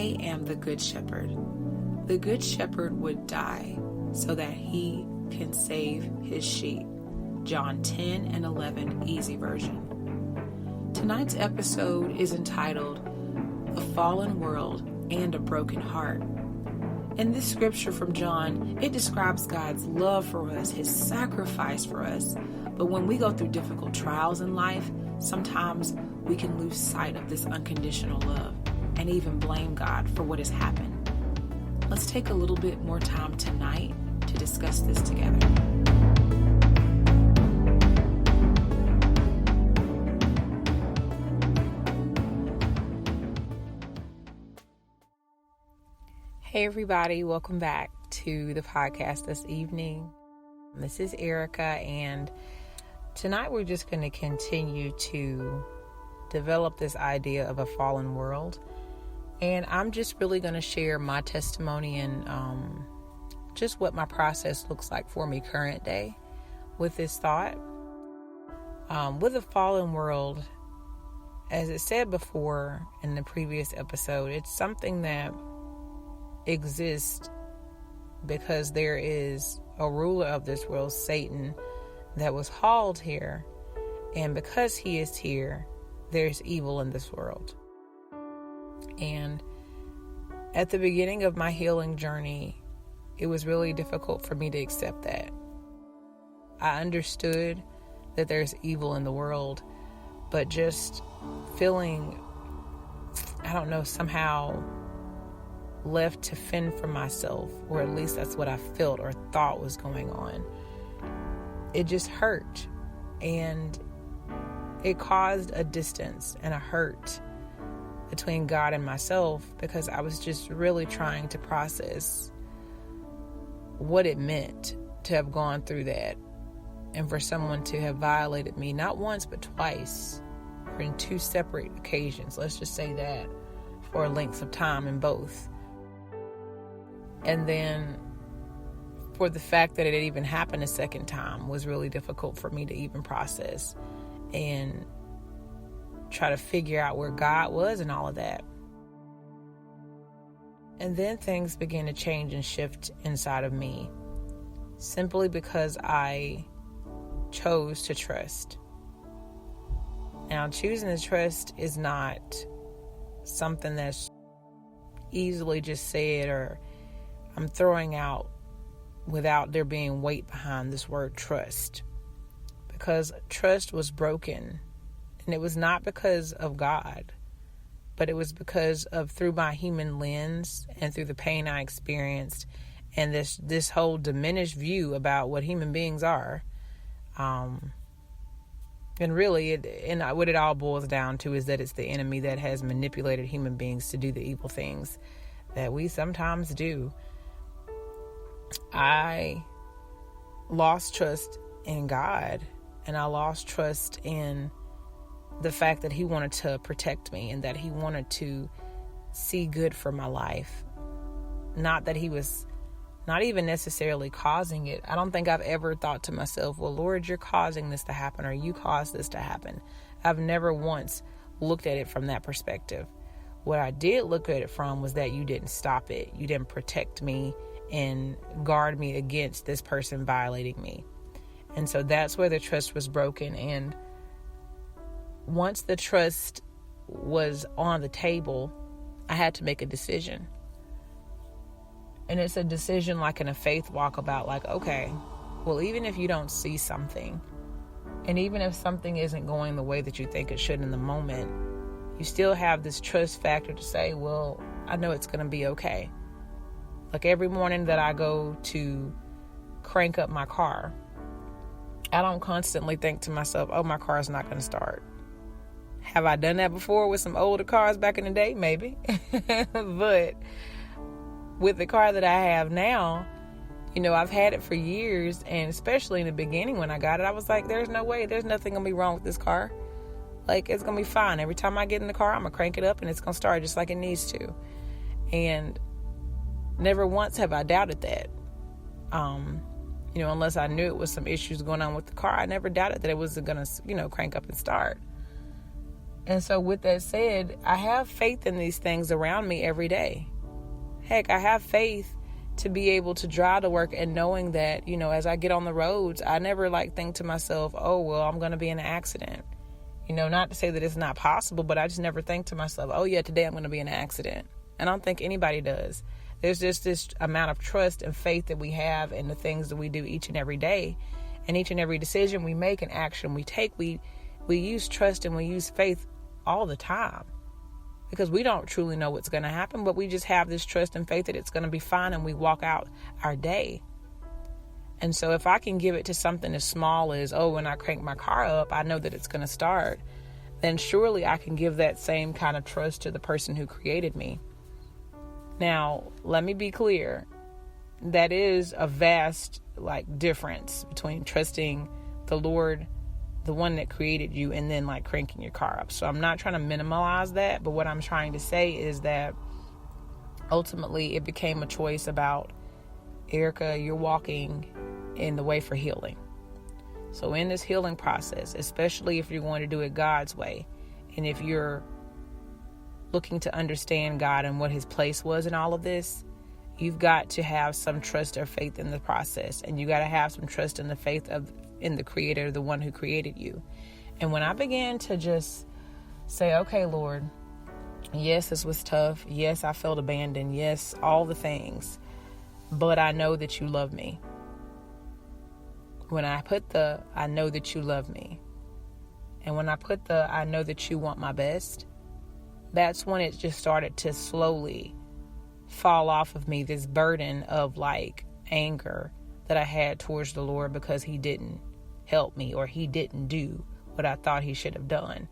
I am the good shepherd. The good shepherd would die so that he can save his sheep. John 10:11, easy version. Tonight's episode is entitled A Fallen World and a Broken Heart. In this scripture from John, it describes God's love for us, his sacrifice for us. But when we go through difficult trials in life, sometimes we can lose sight of this unconditional love and even blame God for what has happened. Let's take a little bit more time tonight to discuss this together. Hey everybody, welcome back to the podcast this evening. This is Erica, and tonight we're just going to continue to develop this idea of a fallen world. And I'm just really going to share my testimony and just what my process looks like for me current day with this thought. With a fallen world, as it said before in the previous episode, it's something that exists because there is a ruler of this world, Satan, that was hauled here. And because he is here, there's evil in this world. And at the beginning of my healing journey, it was really difficult for me to accept that. I understood that there's evil in the world, but just feeling, somehow left to fend for myself, or at least that's what I felt or thought was going on. It just hurt, and it caused a distance and a hurt between God and myself, because I was just really trying to process what it meant to have gone through that, and for someone to have violated me not once but twice, or in two separate occasions, let's just say that, for lengths of time in both. And then for the fact that it had even happened a second time was really difficult for me to even process and try to figure out where God was and all of that. And then things began to change and shift inside of me, simply because I chose to trust. Now, choosing to trust is not something that's easily just said, or I'm throwing out without there being weight behind this word trust, because trust was broken. And it was not because of God, but it was because of, through my human lens and through the pain I experienced, and this whole diminished view about what human beings are. And really, what it all boils down to is that it's the enemy that has manipulated human beings to do the evil things that we sometimes do. I lost trust in God, and I lost trust in the fact that he wanted to protect me and that he wanted to see good for my life. Not that he was not even necessarily causing it. I don't think I've ever thought to myself, well, Lord, you're causing this to happen, or you caused this to happen. I've never once looked at it from that perspective. What I did look at it from was that you didn't stop it. You didn't protect me and guard me against this person violating me. And so that's where the trust was broken. And once the trust was on the table, I had to make a decision. And it's a decision like in a faith walk about okay, well, even if you don't see something, and even if something isn't going the way that you think it should in the moment, you still have this trust factor to say, well, I know it's going to be okay. Like every morning that I go to crank up my car, I don't constantly think to myself, oh, my car is not going to start. Have I done that before with some older cars back in the day? Maybe. But with the car that I have now, I've had it for years, and especially in the beginning when I got it, I was like, there's no way, there's nothing going to be wrong with this car. It's going to be fine. Every time I get in the car, I'm going to crank it up and it's going to start just like it needs to. And never once have I doubted that. Unless I knew it was some issues going on with the car, I never doubted that it was going to, crank up and start. And so with that said, I have faith in these things around me every day. Heck, I have faith to be able to drive to work and knowing that, as I get on the roads, I never think to myself, oh, well, I'm going to be in an accident. Not to say that it's not possible, but I just never think to myself, oh yeah, today I'm going to be in an accident. And I don't think anybody does. There's just this amount of trust and faith that we have in the things that we do each and every day. And each and every decision we make and action we take, we use trust and we use faith all the time. Because we don't truly know what's going to happen, but we just have this trust and faith that it's going to be fine, and we walk out our day. And so if I can give it to something as small as, when I crank my car up, I know that it's going to start, then surely I can give that same kind of trust to the person who created me. Now, let me be clear. That is a vast, difference between trusting the Lord, the one that created you, and then cranking your car up. So I'm not trying to minimize that, but what I'm trying to say is that ultimately it became a choice about, Erica, you're walking in the way for healing. So in this healing process, especially if you're going to do it God's way, and if you're looking to understand God and what his place was in all of this, you've got to have some trust or faith in the process. And you got to have some trust in the faith in the Creator, the one who created you. And when I began to just say, okay, Lord, yes, this was tough. Yes, I felt abandoned. Yes, all the things. But I know that you love me. When I put I know that you love me. And when I put I know that you want my best, that's when it just started to slowly fall off of me, this burden of anger that I had towards the Lord because he didn't help me or he didn't do what I thought he should have done.